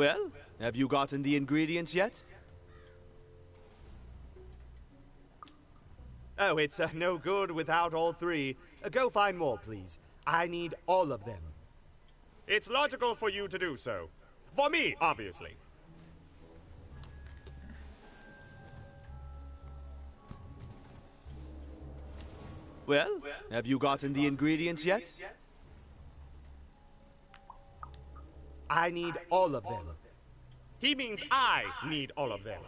Well, have you gotten the ingredients yet? Oh, it's no good without all three. Go find more, please. I need all of them. It's logical for you to do so. For me, obviously. Well, have you gotten the ingredients yet? I need all of them. He means I need all of them.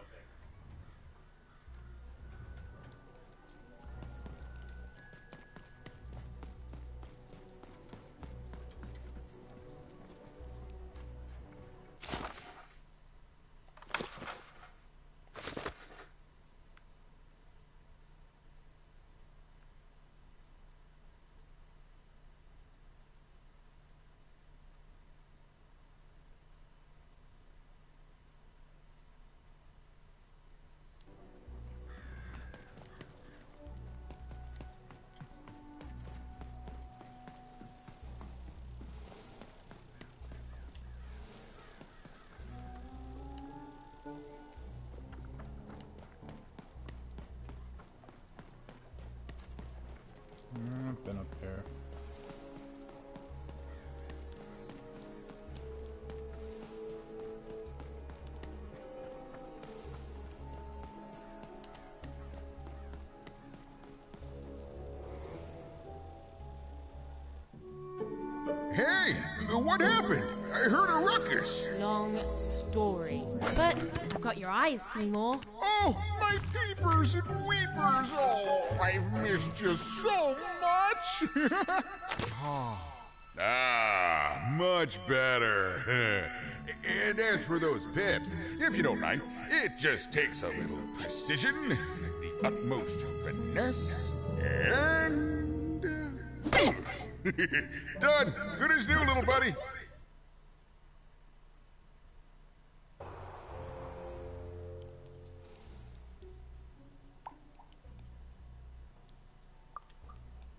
I've been up there. Hey, what happened? I heard a ruckus. Long story. But I've got your eyes, Seymour. Oh, my peepers and weepers. Oh, I've missed you so much. Much better. And as for those pips, if you don't mind, it just takes a little precision, the utmost finesse, and... Done. Good as new, little buddy.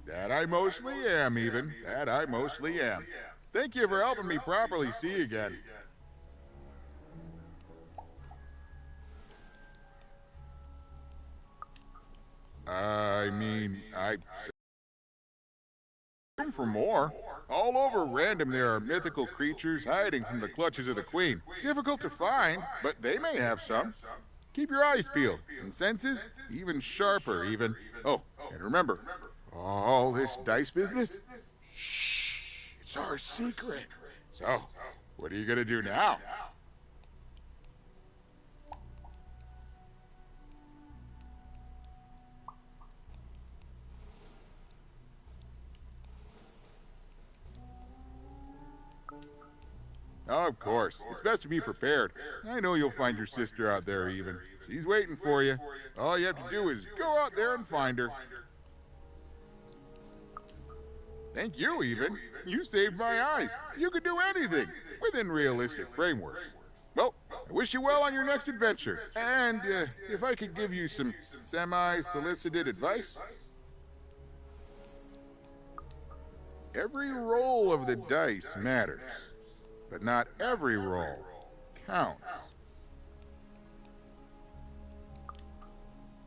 That I mostly am, even. That I mostly am. Thank you for helping me properly see again. I mean, I... room for more. All over Random there are mythical creatures hiding from the clutches of the Queen. Difficult to find, but they may have some. Keep your eyes peeled, and senses even sharper, even. Oh, and remember, all this dice business? Shh, it's our secret. So, what are you gonna do now? Oh, of course. It's best to be prepared. I know you'll find your sister out there, even. She's waiting for you. All you have to do is go out there and find her. Thank you, even. You saved my eyes. You could do anything, within realistic frameworks. Well, I wish you well on your next adventure. And if I could give you some semi-solicited advice... Every roll of the dice matters. But not every roll counts.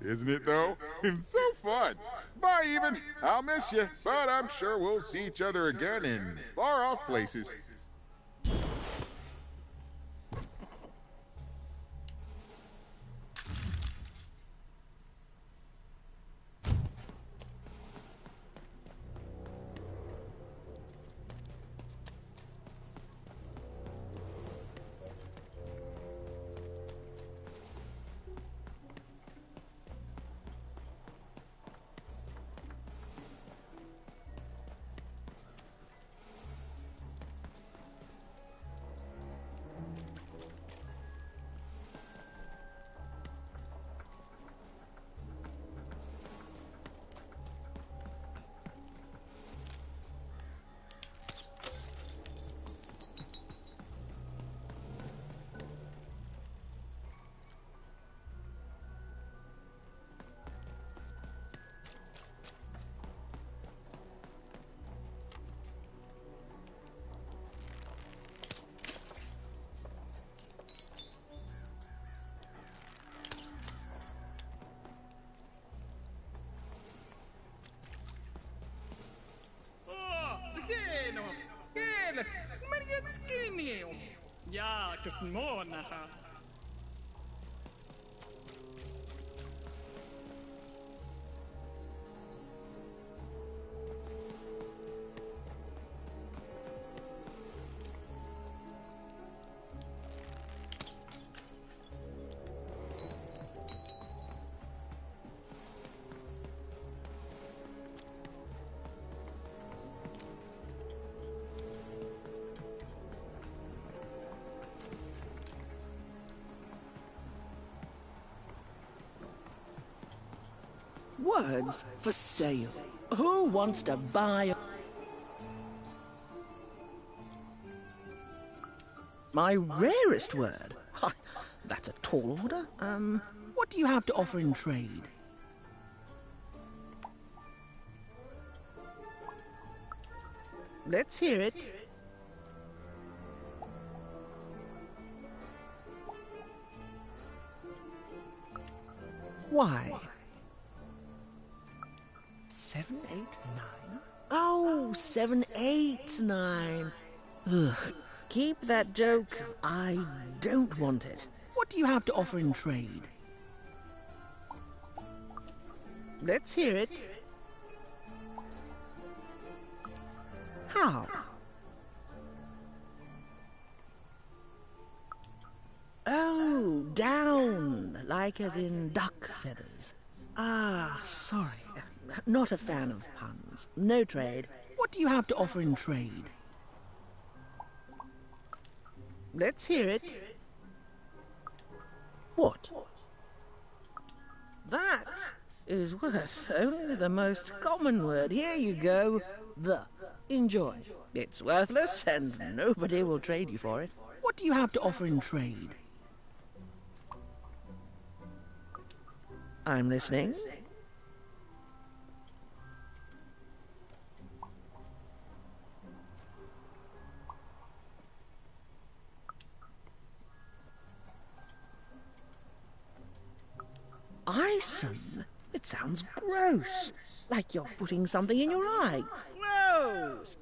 Isn't it, though? It's so fun. Bye, even. I'll miss you, but I'm sure we'll see each other again in far-off places. Tirinium. Ja, kismonaha. Words for sale. Who wants to buy my rarest word? Ha, that's a tall order. What do you have to offer in trade? Let's hear it. Why? 7, 8, 9? Oh, 7, 8, 9. Ugh. Keep that joke. I don't want it. What do you have to offer in trade? Let's hear it. How? Oh, down, like as in duck feathers. Ah, sorry. Not a fan of puns. No trade. What do you have to offer in trade? Let's hear it. What? That is worth only the most common word. Here you go. The. Enjoy. It's worthless and nobody will trade you for it. What do you have to offer in trade? I'm listening. Ison? It sounds gross. Like you're putting something in your eye. Gross!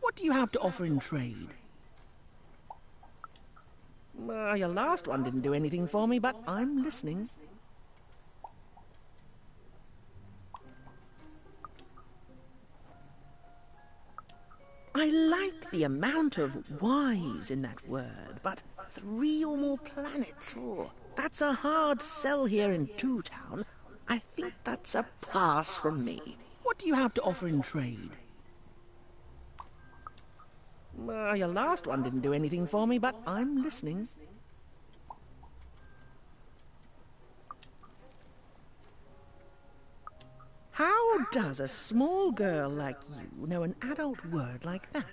What do you have to offer in trade? Your last one didn't do anything for me, but I'm listening. I like the amount of Y's in that word, but 3 or more planets. Oh, that's a hard sell here in Two Town. I think that's a pass from me. What do you have to offer in trade? Your last one didn't do anything for me, but I'm listening. How does a small girl like you know an adult word like that?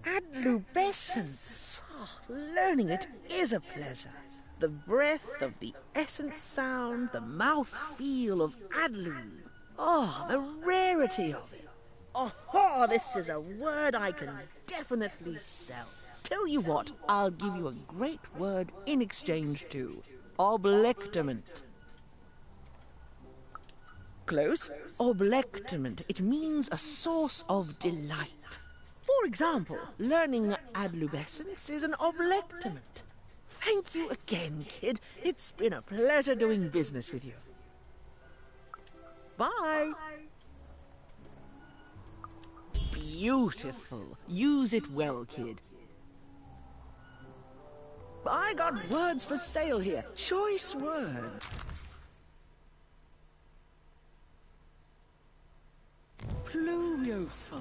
Adlubescence. Oh, learning it is a pleasure. The breath of the essence sound, the mouth feel of adlub. Oh, the rarity of it. Oh, this is a word I can definitely sell. Tell you what, I'll give you a great word in exchange too. Oblectament. Close. Oblectament. It means a source of delight. For example, learning adlubescence is an oblectament. Thank you again, kid. It's been a pleasure doing business with you. Bye. Beautiful. Use it well, kid. I got words for sale here. Choice words. Pluviophile.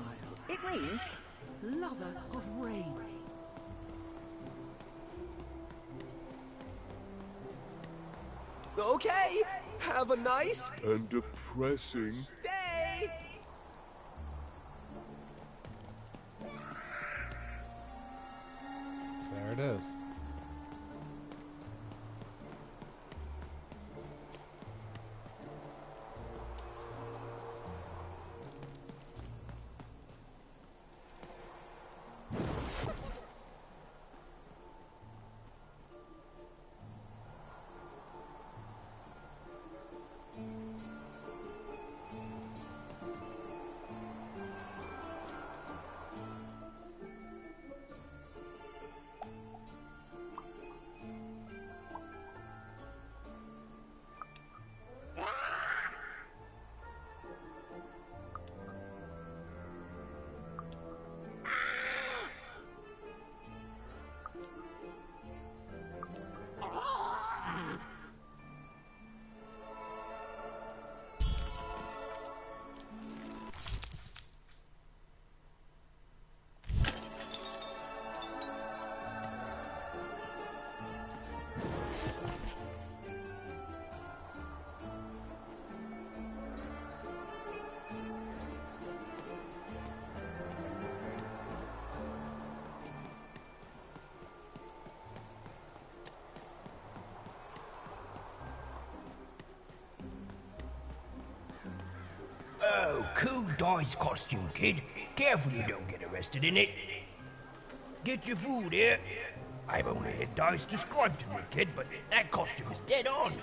It means lover of rain. Okay, have a nice and depressing day. There it is. cool dice costume, kid. Careful you don't get arrested in it. Get your food here. I've only had dice described to me, kid, but that costume is dead on.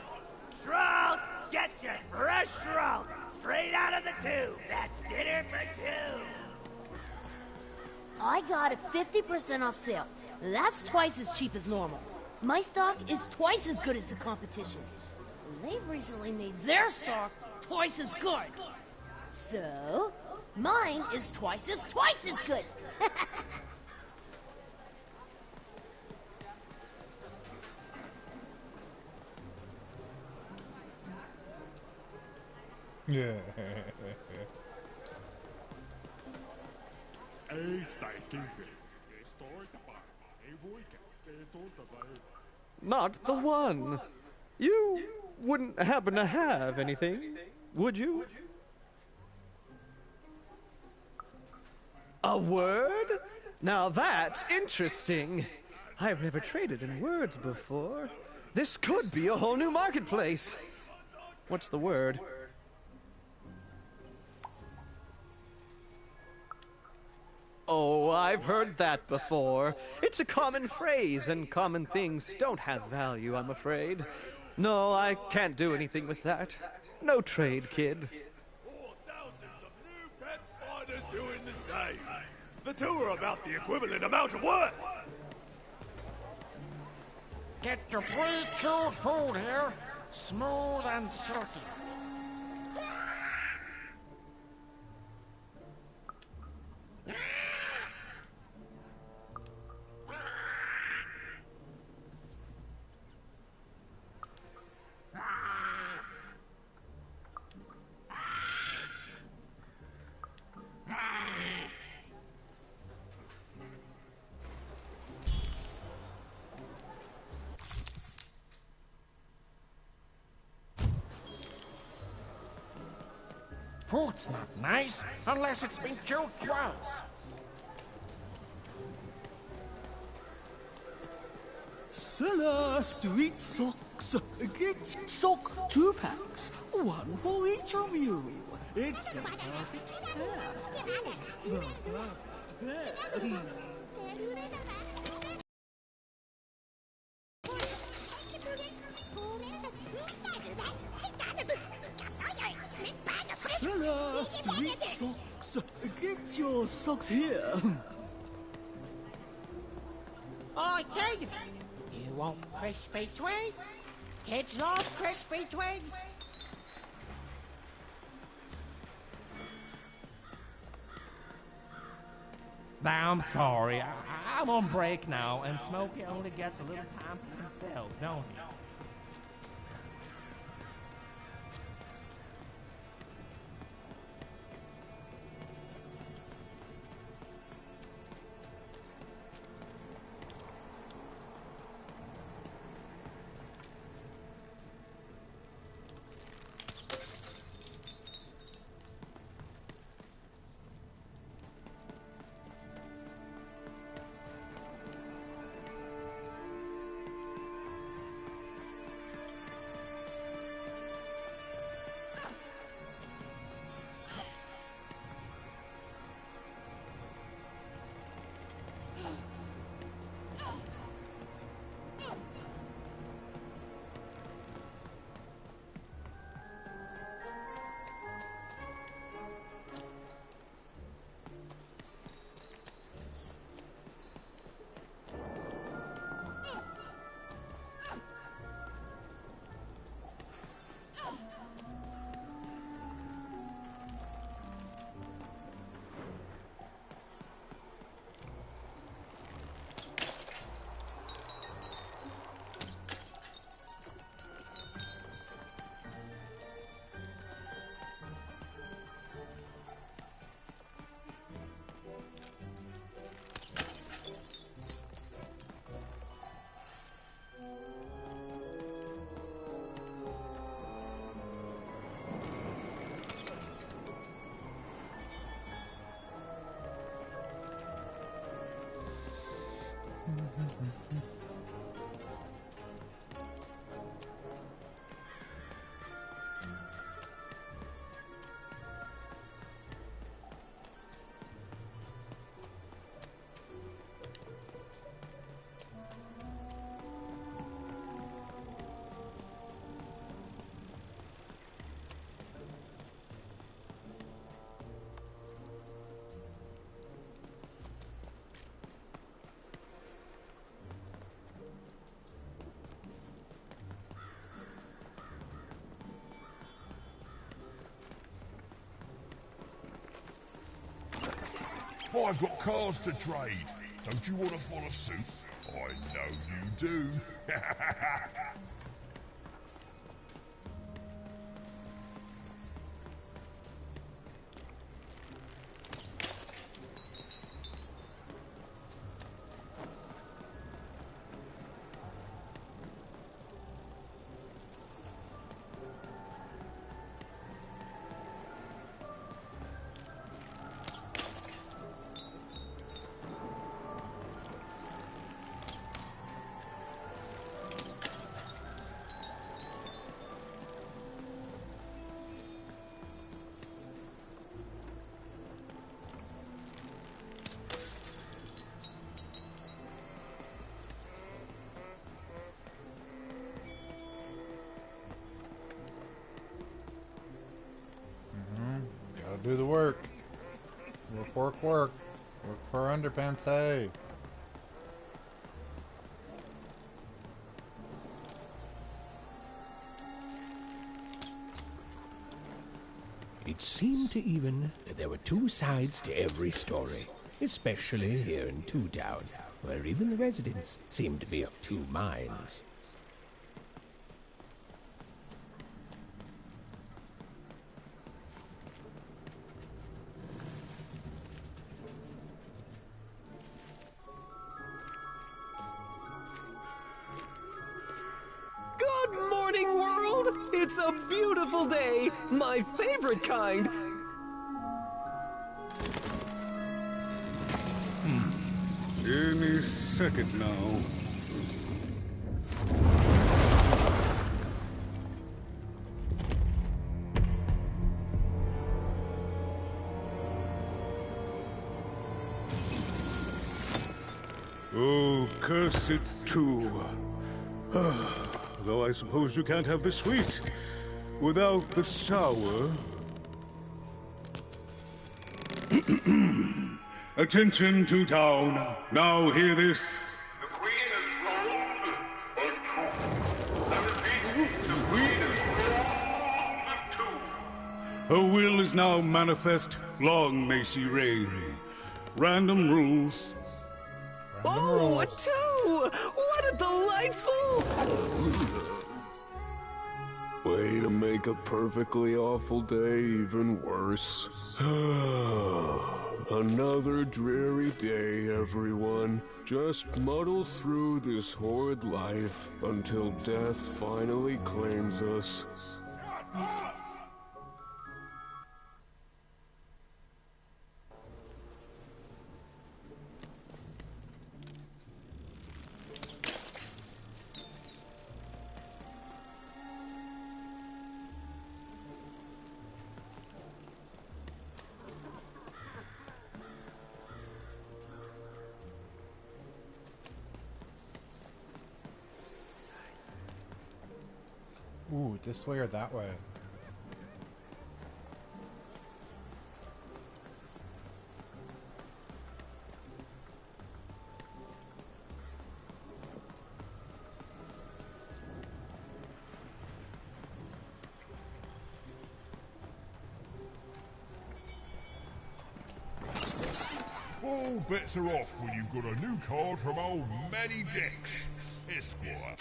Shroud! Get your fresh shroud! Straight out of the tube! That's dinner for two! I got a 50% off sale. That's twice as cheap as normal. My stock is twice as good as the competition. They've recently made their stock twice as good. So, mine is twice as good. Yeah. Not the one. You wouldn't happen to have anything, would you? A word? Now that's interesting. I've never traded in words before. This could be a whole new marketplace. What's the word? Oh, I've heard that before. It's a common phrase, and common things don't have value, I'm afraid. No, I can't do anything with that. No trade, kid. Thousands of new pet spiders doing the same. The two are about the equivalent amount of work. Get your pre-chewed food here, smooth and silky. Food's not nice unless it's been chewed twice. Cellar Street Socks. Get sock 2-packs. One for each of you. It's the perfect pair. The perfect pair. Cellar Street Socks. Get your socks here. Oi, kid! You want crispy twigs? Kids love crispy twigs. I'm sorry. I'm on break now, and Smokey only gets a little time for himself, don't he? I've got cards to trade. Don't you want to follow suit? I know you do. Gotta do the work. Work, work, work. Work for underpants, hey. It seemed to even that there were two sides to every story, especially here in Two Town, where even the residents seemed to be of two minds. Good morning, world! It's a beautiful day, my favorite kind. Any second now. Oh, curse it too. Though I suppose you can't have the sweet without the sour. Attention to town. Now hear this. The Queen is rolled and I repeat, the Queen is rolled and two. Her will is now manifest. Long may she reign. Random rules. Oh, a two! What a delightful... Way to make a perfectly awful day even worse. Another dreary day, everyone. Just muddle through this horrid life until death finally claims us. Ooh, this way or that way? All bets are off when you've got a new card from old Matty Dex, Esquire.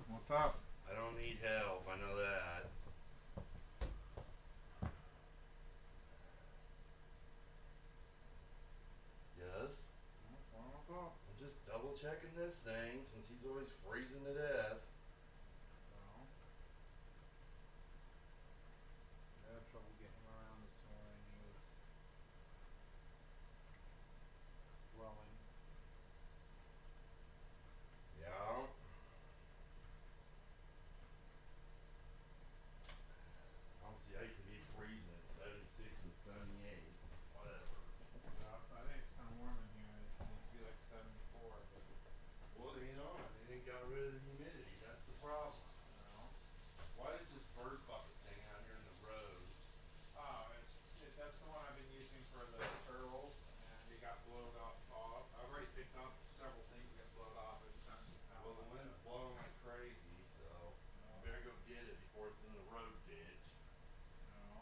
What's up? I don't need help, I know that. Yes? I'm just double checking this thing since he's always freezing to death. I had trouble getting him around this morning. He was dwelling. Yeah. I don't see how you can be freezing at 76 and 78. Whatever. I think it's kind of warm in here. It needs to be like 74. But... Well, you know, they ain't got rid of the humidity. That's the problem. Why is this bird bucket thing out here in the road? Oh, that's the one I've been using for the turtles, and it got blown off. I've already picked up several things that got blown off. It's time to Well, the wind's blowing like crazy, so you better go get it before it's in the road ditch. No.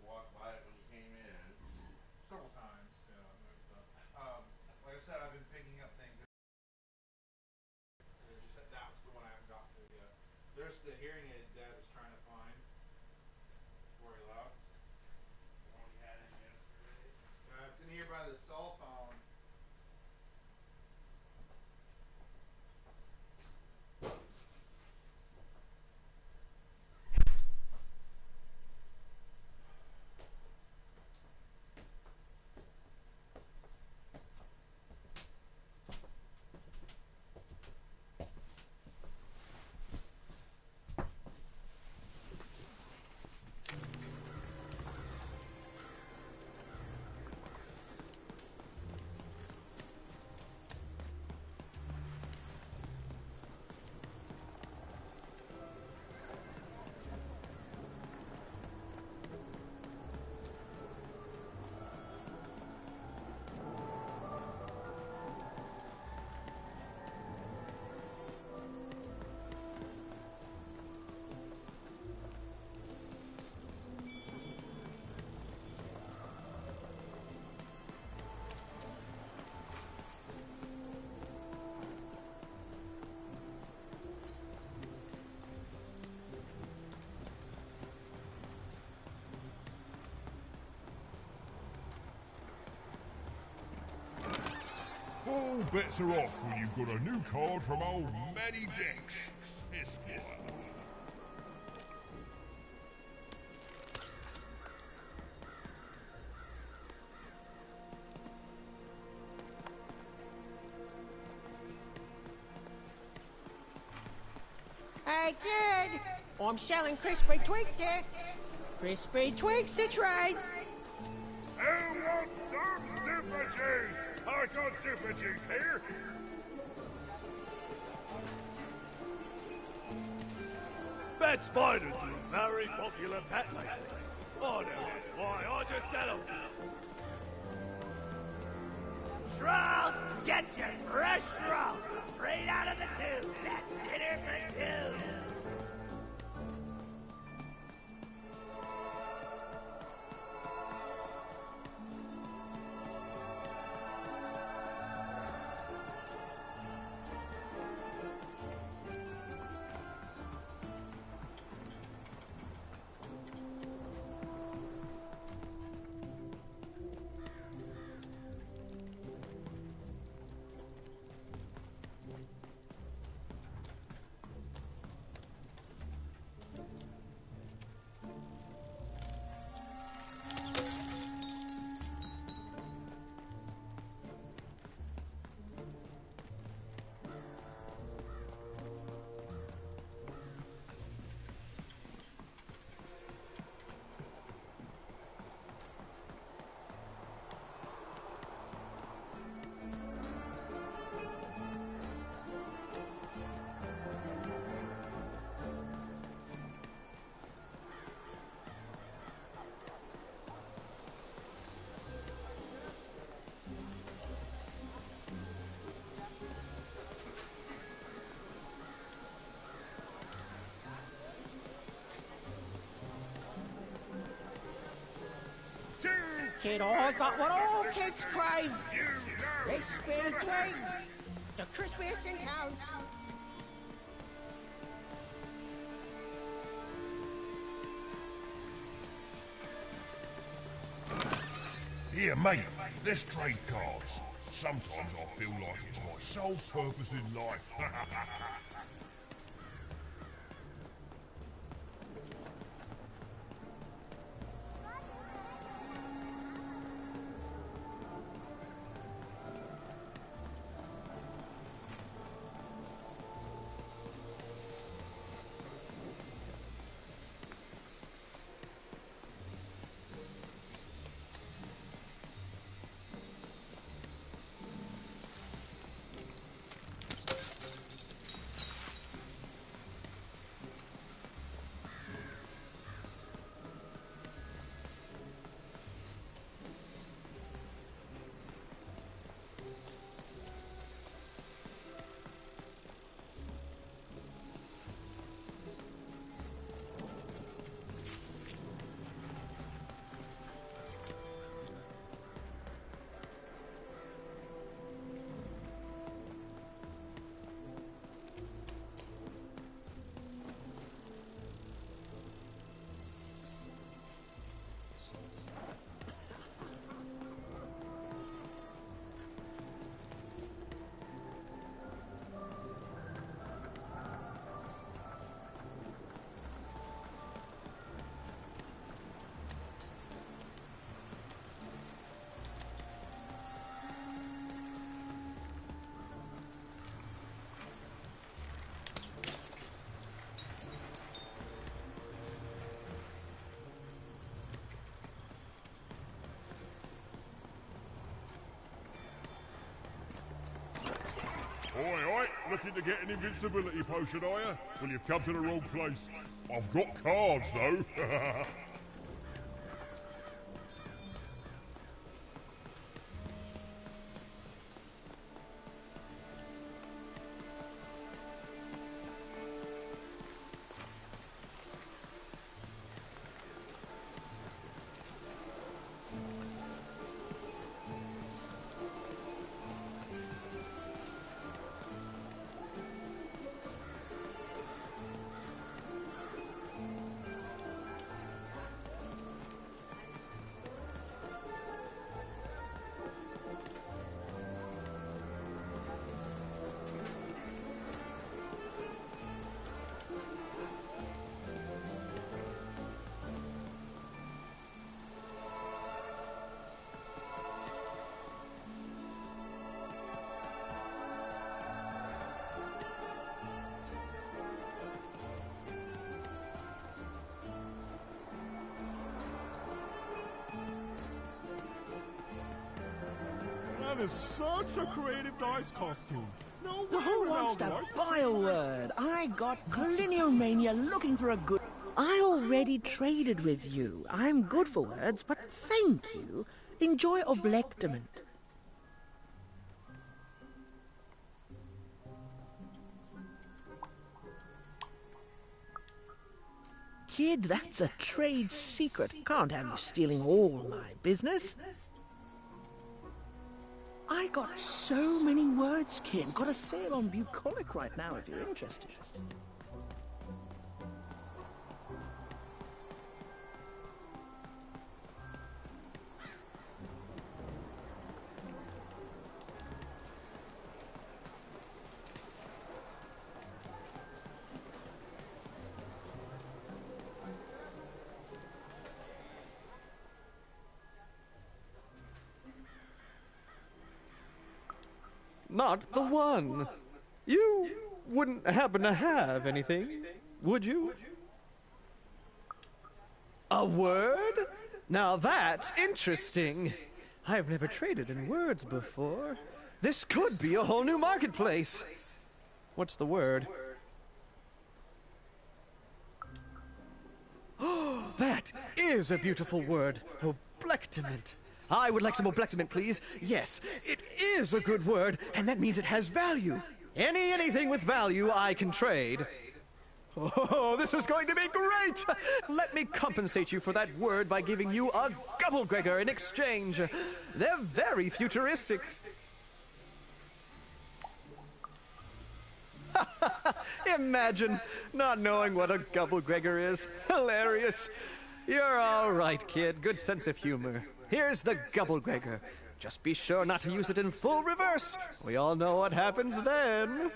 walked by it when you came in. Several times, yeah. Like I said, I've been picking up things. That's the one I haven't got to yet. There's the hearing aid Dad was trying to find before he left. The one you had in yesterday. It's in here by the cell phone. All bets are off when you've got a new card from old Matty Dex, Esquire. Hey, kid! I'm selling crispy twigs here. Crispy twigs to trade. Who wants some super juice? I got super juice here. Bat spiders are a very popular pet lately. Oh, no, that's why I just said them. Shroud, get your fresh shroud straight out of the tube. That's dinner for two. Kid, I got what all kids crave. Crispy twigs. The crispiest in town. Here, mate, there's trade cards. Sometimes I feel like it's my sole purpose in life. looking to get an invincibility potion, are you? Well, you've come to the wrong place. I've got cards, though. That is such a creative dice costume. No Who wants to buy a word? I got Cliniomania looking for a good... I already traded with you. I'm good for words, but thank you. Enjoy Oblectament. Kid, that's a trade secret. Can't have you stealing all my business. I got so many words, kid. Got a sale on Bucolic right now if you're interested. Not the one. You wouldn't happen to have anything, would you? A word? Now that's interesting. I've never traded in words before. This could be a whole new marketplace. What's the word? Oh, that is a beautiful word. Oblectament. I would like some Oblectament, please. Yes, it is a good word, and that means it has value. Anything with value I can trade. Oh, this is going to be great! Let me compensate you for that word by giving you a Gubblegregor in exchange. They're very futuristic. Imagine not knowing what a Gubblegregor is. Hilarious. You're all right, kid. Good sense of humor. Here's the Gubblegregor. Just be sure not to use it in full reverse. We all know what happens then.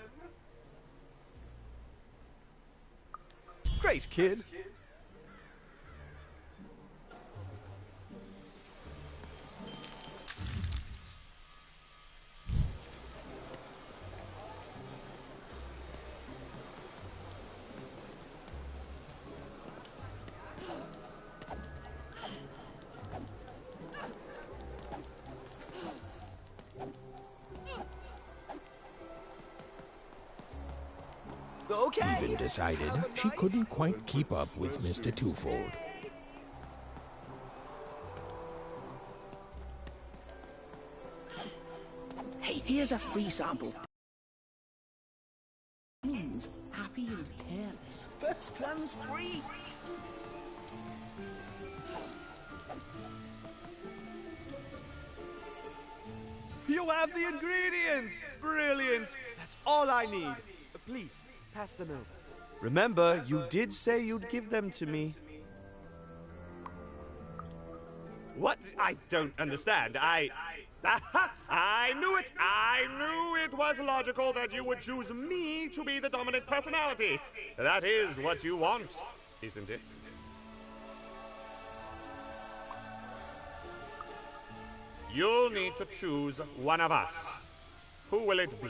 Great, kid. Okay. Even decided she couldn't quite keep up with Mr. Twofold. Hey, here's a free sample. Means happy and careless. First plan's free. You have the ingredients! Brilliant! That's all I need. Please, pass them over. Remember, you did say you'd give them to me. What? I don't understand. I knew it! I knew it was logical that you would choose me to be the dominant personality. That is what you want, isn't it? You'll need to choose one of us. Who will it be?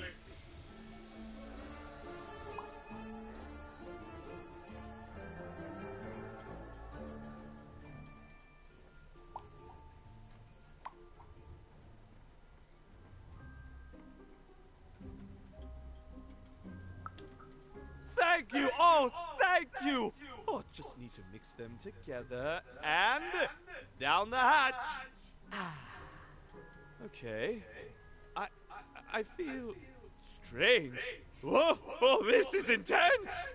Oh, thank you! Oh, just need to mix them together and down the hatch. Okay. I feel strange. Whoa! Oh, this is intense!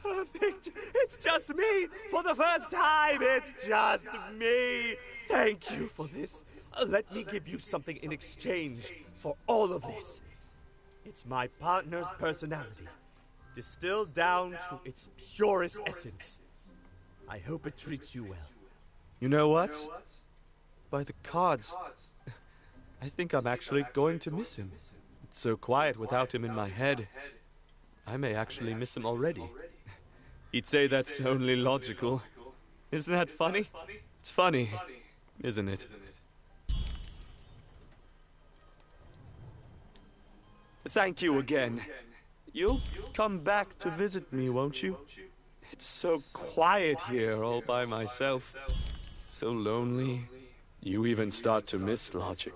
Perfect! It's just me! For the first time, it's just me! Thank you for this. Let me give you something in exchange for all of this. It's my partner's personality, distilled down to its purest essence. I hope it treats you well. You know what? By the cards, I think I'm actually going to miss him. It's so quiet without him in my head. I may actually miss him already. He'd say that's only logical. Isn't that funny? It's funny, isn't it? Thank you again. You'll come back to visit me, won't you? It's so quiet here all by myself. So lonely. You even start to miss logic.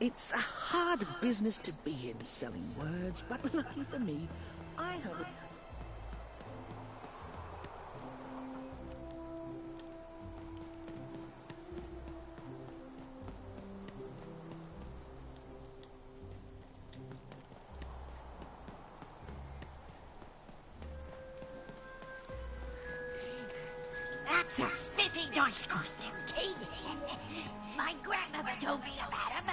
It's a hard business to be in, selling words, but lucky for me, I have it. That's a spiffy nice costume, kid. My grandmother told me about him.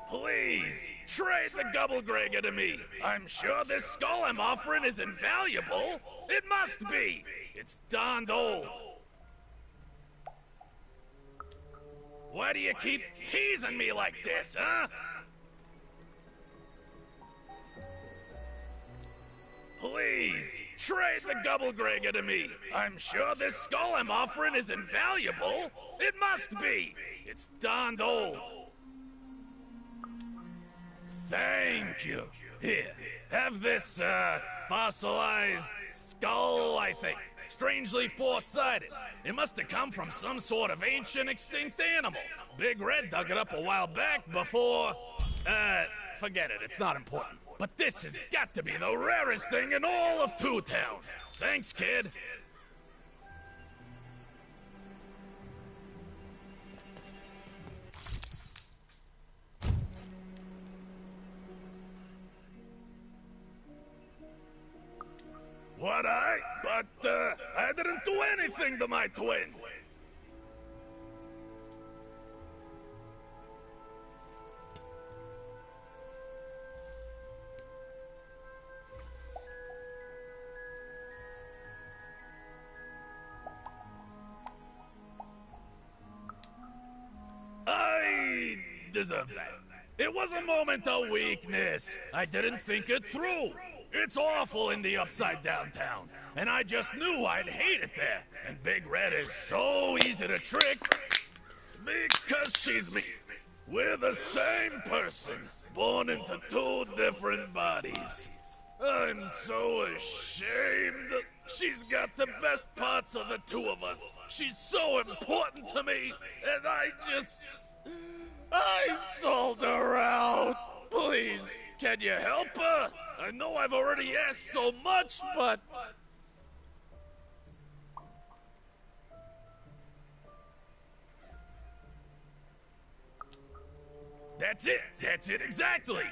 Please, trade the Gubblegregger to me. I'm sure this skull I'm offering is invaluable. It must be. It's darned old. Why do you keep teasing me like this, huh? Please, trade the Gubblegregger to me. I'm sure this skull I'm offering is invaluable. It must be. It's darned old. Thank you. Here, have this, fossilized skull, I think. Strangely four-sided. It must have come from some sort of ancient extinct animal. Big Red dug it up a while back before... forget it, it's not important. But this has got to be the rarest thing in all of Two Town. Thanks, kid. What But, I didn't do anything to my twin. I deserve that. It was a moment of weakness. I didn't think it through. It's awful in the Upside Downtown, and I just knew I'd hate it there. And Big Red is so easy to trick because she's me. We're the same person, born into two different bodies. I'm so ashamed. She's got the best parts of the two of us. She's so important to me, and I sold her out. Please, can you help her? I know I've already asked so much, but... That's it exactly.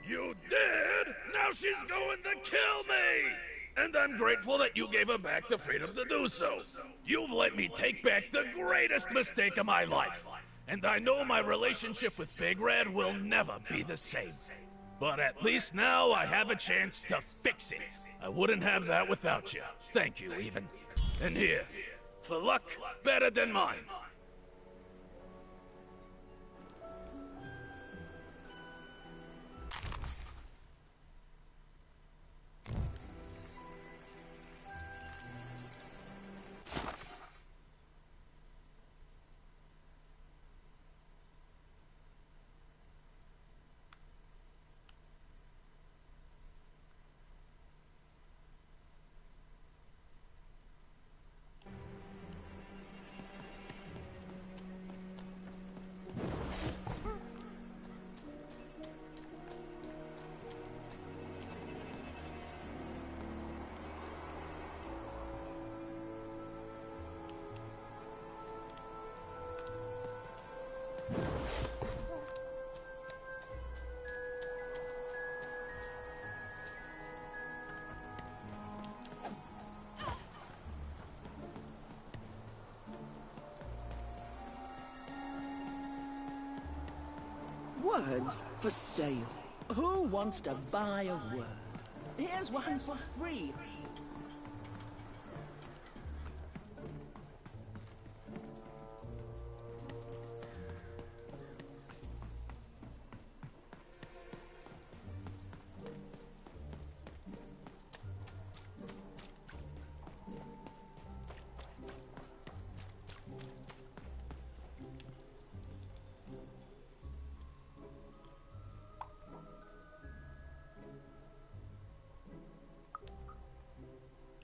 You did? Now she's going to kill me! And I'm grateful that you gave her back the freedom to do so. You've let me take back the greatest mistake of my life. And I know my relationship with Big Red will never be the same. But at least now I have a chance to fix it. I wouldn't have that without you. Thank you, even. And here, for luck better than mine. Words for sale. Who wants to buy a word? Here's one for free.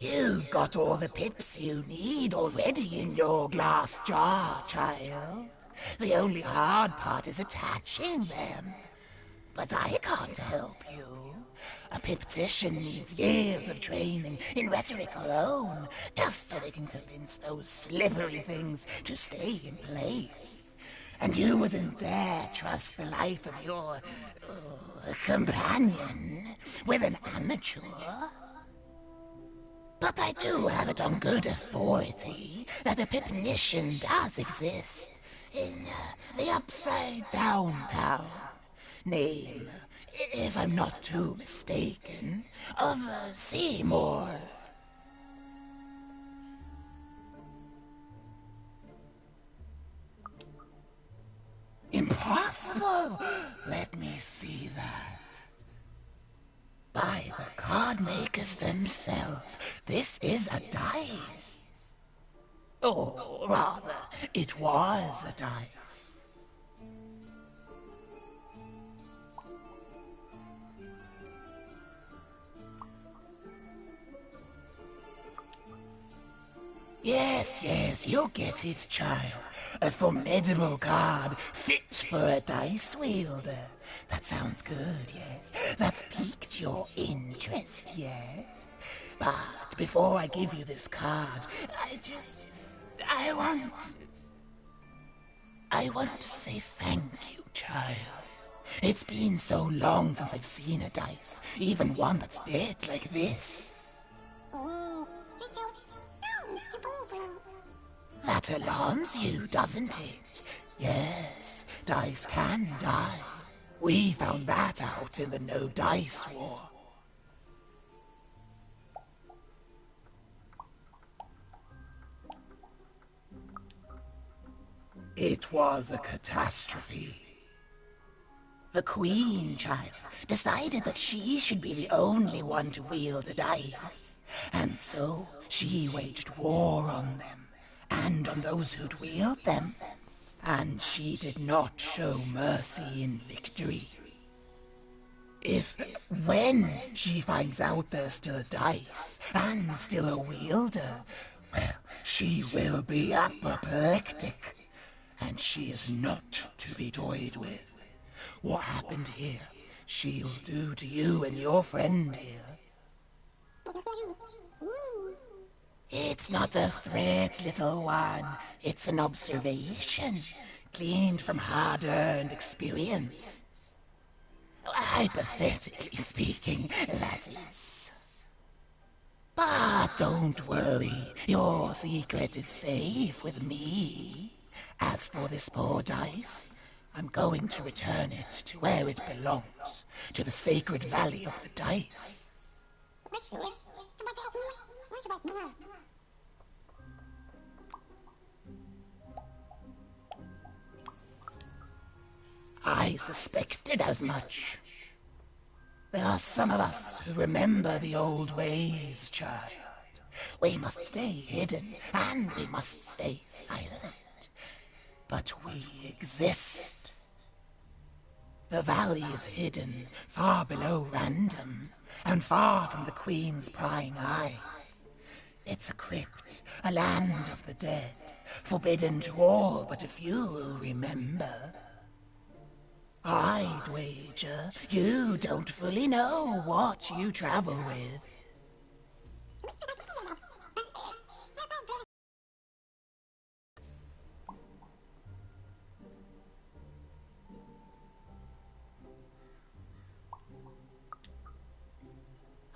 You've got all the pips you need already in your glass jar, child. The only hard part is attaching them. But I can't help you. A piptician needs years of training in rhetoric alone, just so they can convince those slippery things to stay in place. And you wouldn't dare trust the life of your companion with an amateur. But I do have it on good authority that a pipnician does exist in the Upside Downtown. Name, if I'm not too mistaken, of Seymour. Impossible! Let me see that. By the card makers themselves, this is a dice. Or rather, it was a dice. Yes, you'll get it, child. A formidable card fit for a dice wielder. That sounds good, yes. That's piqued your interest, yes. But before I give you this card, I want to say thank you, child. It's been so long since I've seen a dice, even one that's dead like this. That alarms you, doesn't it? Yes, dice can die. We found that out in the No Dice War. It was a catastrophe. The Queen, child, decided that she should be the only one to wield the dice, and so she waged war on them, and on those who'd wield them, and she did not show mercy in victory. When she finds out there's still a dice, and still a wielder, well, she will be apoplectic, and she is not to be toyed with. What happened here, she'll do to you and your friend here. It's not a threat, little one. It's an observation, gleaned from hard-earned experience. Hypothetically speaking, that is. But don't worry, your secret is safe with me. As for this poor dice, I'm going to return it to where it belongs, to the sacred valley of the dice. I suspected as much. There are some of us who remember the old ways, child. We must stay hidden, and we must stay silent. But we exist. The valley is hidden far below Random, and far from the Queen's prying eyes. It's a crypt, a land of the dead, forbidden to all but a few will remember. I'd wager you don't fully know what you travel with.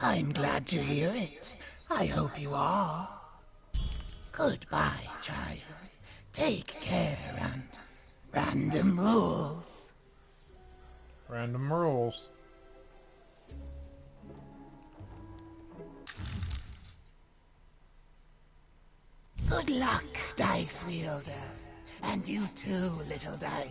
I'm glad to hear it. I hope you are. Goodbye, child. Take care, and Random rules. Random rules. Good luck, Dice Wielder. And you too, little dice.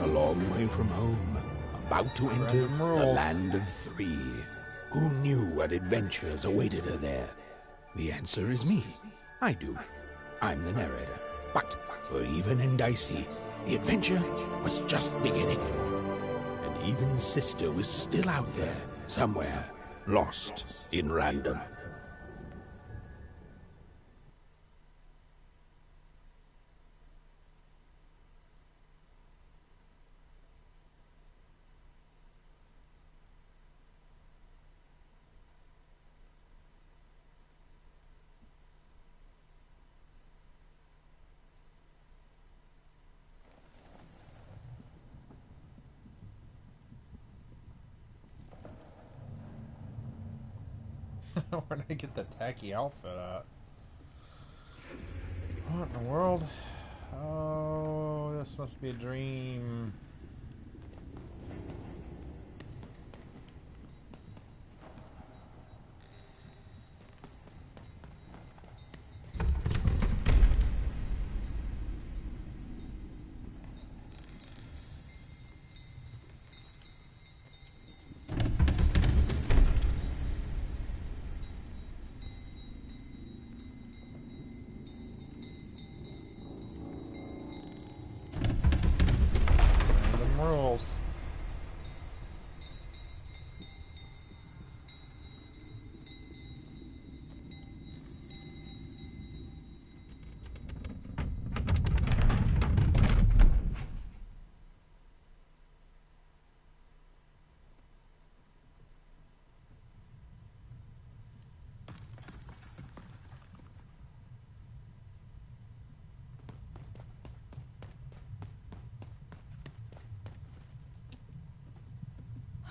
A long way from home, about to enter the land of three. Who knew what adventures awaited her there? The answer is me. I do. I'm the narrator. But for Even and Dicey, the adventure was just beginning. And Even's sister was still out there, somewhere, lost in Random. Where'd I get the tacky outfit at? What in the world? Oh, this must be a dream.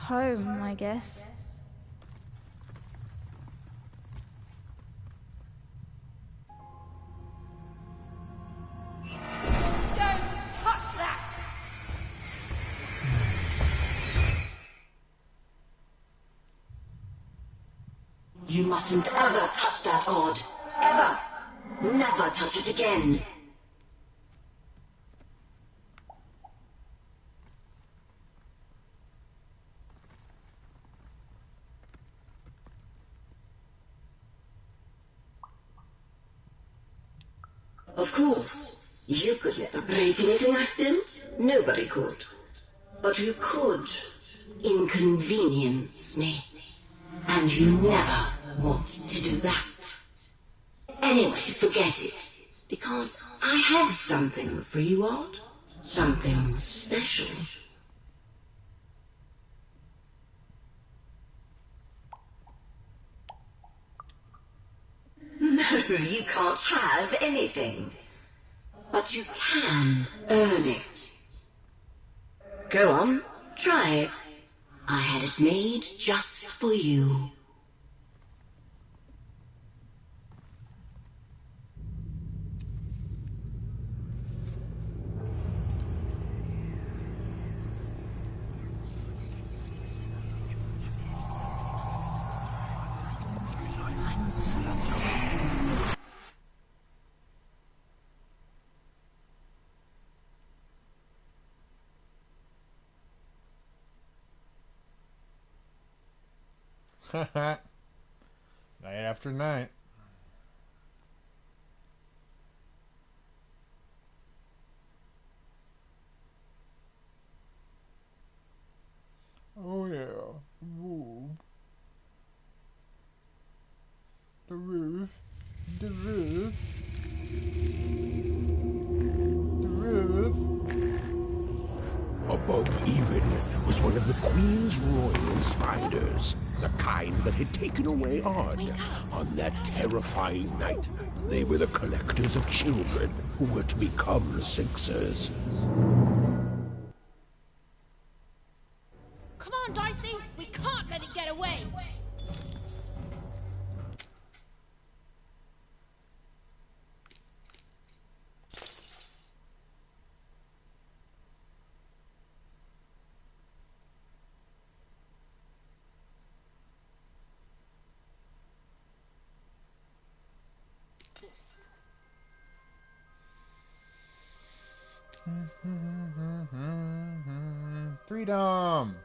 home, I guess. Don't touch that! You mustn't ever touch that odd. Ever. Never touch it again. Of course, you could never break anything I've built. Nobody could. But you could inconvenience me. And you never want to do that. Anyway, forget it. Because I have something for you, Odd. Something special. No, you can't have anything. But you can earn it. Go on, try it. I had it made just for you. Night after night. Oh yeah. Whoa. The roof. The roof. The roof. Above even was one of the Queen's royal spiders, the kind that had taken away Odd on that terrifying night. They were the collectors of children who were to become Sixers. Come on, Dicey! We can't let it get away! Freedom!